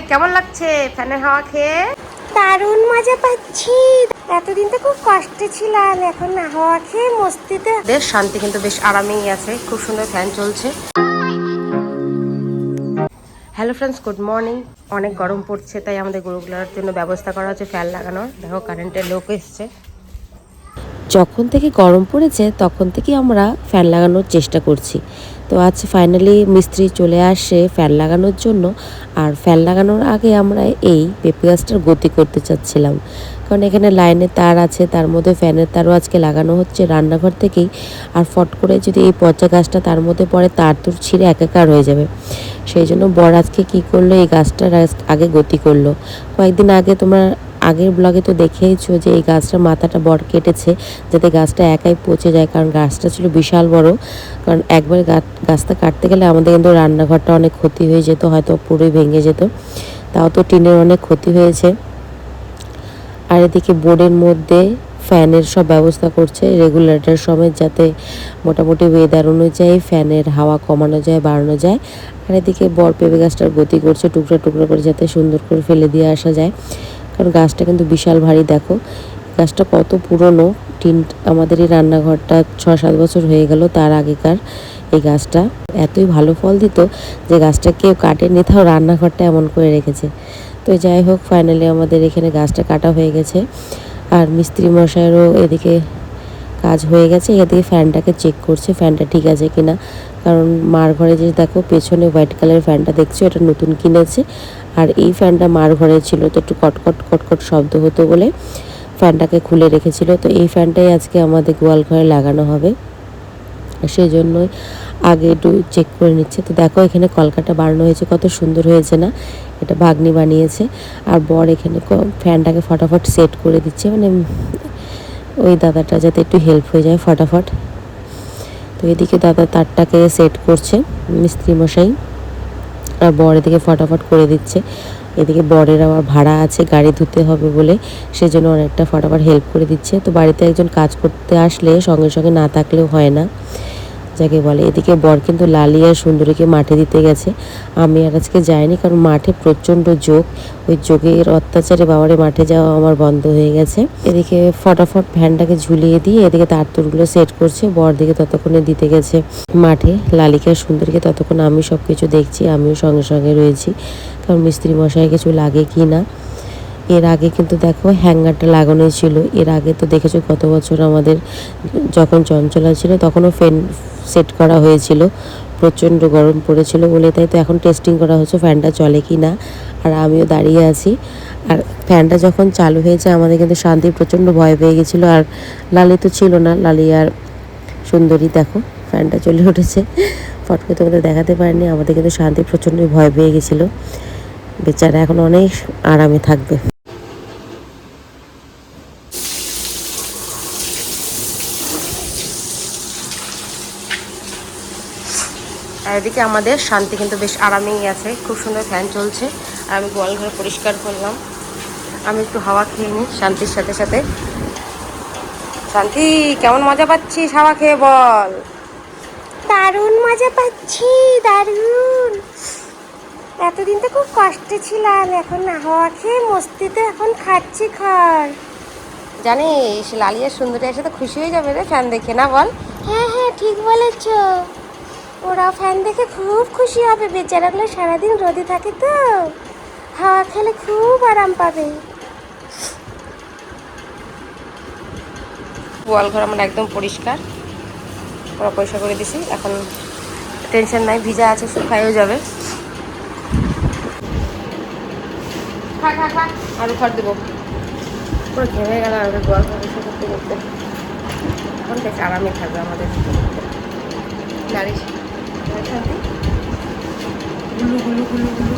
কেমন লাগছে ফ্যানের হাওয়া খেয়ে? দারুণ মজা পাচ্ছি। এতদিন তো খুব কষ্টে ছিলাম, এখন না হাওয়া খেয়ে মস্তিতে বেশ শান্তি, কিন্তু বেশ আরামেই আছে। খুব সুন্দর ফ্যান চলছে। Hello friends, good morning. অনেক গরম পড়ছে, তাই আমাদের গরুগুলোর জন্য ব্যবস্থা করা হচ্ছে ফ্যান লাগানোর। দেখো কারেন্টের লোক এসছে। যখন থেকে গরম পড়েছে তখন থেকে আমরা ফ্যান লাগানোর চেষ্টা করছি। তো আজ ফাইনালি মিস্ত্রি চলে আসে ফ্যান লাগানোর জন্য। আর ফ্যান লাগানোর আগে আমরা এই পেঁপে গাছটার গতি করতে চাচ্ছিলাম, কারণ এখানে লাইনের তার আছে, তার মধ্যে ফ্যানের তারও আজকে লাগানো হচ্ছে রান্নাঘর থেকেই। আর ফট করে যদি এই পচা গাছটা তার মধ্যে পড়ে, তার তুর ছিঁড়ে একাকার হয়ে যাবে। সেই জন্য বর আজকে কী করলো, এই গাছটার আগে গতি করলো। কয়েকদিন আগে তোমরা আগের ব্লগে তো দেখেইছো যে এই গাছটার মাথাটা বর কেটেছে, যাতে গাছটা একাই পচে যায়, কারণ গাছটা ছিল বিশাল বড়। কারণ একবার গাছটা কাটতে গেলে আমাদের কিন্তু রান্নাঘরটা অনেক ক্ষতি হয়ে যেত, হয়তো পুরোই ভেঙে যেত। তাও তো টিনের অনেক ক্ষতি হয়েছে। আর এদিকে বোর্ডের মধ্যে ফ্যানের সব ব্যবস্থা করছে, রেগুলেটর সমেত, যাতে মোটামুটি ওয়েদার অনুযায়ী ফ্যানের হাওয়া কমানো যায়, বাড়ানো যায়। আর এদিকে বর পেঁপে গাছটার গতি করছে টুকরা টুকরা করে, যাতে সুন্দর করে ফেলে দিয়ে আসা যায়। কারণ গাছটা কিন্তু বিশাল ভারী। দেখো গাছটা কত পুরনো। আমাদের এই রান্নাঘরটা 6-7 বছর হয়ে গেল, তার আগেকার এই গাছটা। এতই ভালো ফল দিত যে গাছটা কেউ কাটেনি, তাও রান্নাঘরটা এমন করে রেখেছে। তো যাই হোক, ফাইনালি আমাদের এখানে গাছটা কাটা হয়ে গেছে। আর মিস্ত্রি মশাইয়েরও এদিকে কাজ হয়ে গেছে। এদিকে ফ্যানটাকে চেক করছে, ফ্যানটা ঠিক আছে কিনা। কারণ মার ঘরে যে দেখো পেছনে হোয়াইট কালারের ফ্যানটা দেখছো, এটা নতুন কিনেছে। আর এই ফ্যানটা মার ঘরে ছিল, তো একটু কটকট কটকট শব্দ হতো বলে ফ্যানটাকে খুলে রেখেছিল। তো এই ফ্যানটাই আজকে আমাদের গোয়াল ঘরে লাগানো হবে, সেই জন্যই আগে একটু চেক করে নিচ্ছে। তো দেখো এখানে কলকাটা বানানো হয়েছে, কত সুন্দর হয়েছে না? এটা ভাগ্নি বানিয়েছে। আর বর এখানে ফ্যানটাকে ফটাফট সেট করে দিচ্ছে, মানে ওই দাদাটা যাতে একটু হেল্প হয়ে যায় ফটাফট। তো এদিকে দাদা তারটাকে সেট করছে মিস্ত্রি মশাই, আর বর এদিকে ফটাফট করে দিচ্ছে। এদিকে বরের আবার ভাড়া আছে, গাড়ি ধুতে হবে বলে, সেজন্য অনেকটা ফটাফট হেল্প করে দিচ্ছে। তো বাড়িতে একজন কাজ করতে আসলে সঙ্গে সঙ্গে না থাকলেও হয় না, যাকে বলে। এদিকে বর কিন্তু লালি আর সুন্দরীকে মাঠে দিতে গেছে। আমি আর আজকে যাইনি, কারণ মাঠে প্রচণ্ড যোগ। ওই যোগের অত্যাচারে বাবারে মাঠে যাওয়া আমার বন্ধ হয়ে গেছে। এদিকে ফটাফট ফ্যানটাকে ঝুলিয়ে দিয়ে এদিকে তার তুরগুলো সেট করছে। বর দিকে ততক্ষণে দিতে গেছে মাঠে লালিকে আর সুন্দরীকে, ততক্ষণ আমি সব কিছু দেখছি, আমিও সঙ্গে সঙ্গে রয়েছি, কারণ মিস্ত্রি মশাই কিছু লাগে কি না। এর আগে কিন্তু দেখো হ্যাঙ্গারটা লাগানোই ছিল। এর আগে তো দেখেছো গত বছর আমাদের যখন চঞ্চলা ছিল, তখনও ফ্যান সেট করা হয়েছিল। প্রচণ্ড গরম পড়েছিল বলে, তাই তো এখন টেস্টিং করা হচ্ছে ফ্যানটা চলে কি না। আর আমিও দাঁড়িয়ে আছি। আর ফ্যানটা যখন চালু হয়েছে আমাদের কিন্তু শান্তি প্রচণ্ড ভয় পেয়ে গেছিলো। আর লালি তো ছিল না, লালি আর সুন্দরী দেখো ফ্যানটা চলে উঠেছে, ফটকে তোমাদের দেখাতে পারিনি। আমাদের কিন্তু শান্তি প্রচণ্ড ভয় পেয়ে গেছিলো, বেচারা এখন অনেক আরামে থাকবে। আর এদিকে আমাদের শান্তি কিন্তু বেশ আরামেই আছে, খুব সুন্দর ফ্যান চলছে। আর আমি গোয়াল ঘর পরিষ্কার করলাম, আমি একটু হাওয়া খেয়ে নিই শান্তির সাথে সাথে। শান্তি, কেমন মজা পাচ্ছিস হাওয়া খেয়ে বল? দারুণ মজা পাচ্ছি, দারুণ। এতদিন তো খুব কষ্টে ছিলাম, এখন না হাওয়া খেয়ে মস্তিতে এখন খাচ্ছি খড়। জানিস লালিয়া সুন্দরী একসাথে খুশি হয়ে যাবে রে ফ্যান দেখে, না বল? হ্যাঁ হ্যাঁ, ঠিক বলেছ। ওরা ফ্যান দেখে খুব খুশি হবে, বেচারাগুলো সারাদিন রোদে থাকে তো, হাওয়া খেলে খুব আরাম পাবে। গোয়াল ঘর আমার একদম পরিষ্কার, পুরো পরিষ্কার করে দিছি। এখন টেনশন নাই, ভিজা আছে, শুকাইও যাবে। খা খা খা, আরও খড় দেবো। পুরো ঘেমে গেল আমাদের গোয়াল ঘর পরিষ্কার করতে করতে। এখন বেশ আরামে থাকবে আমাদের। জানিস গুলু গুলু গুলু গুলু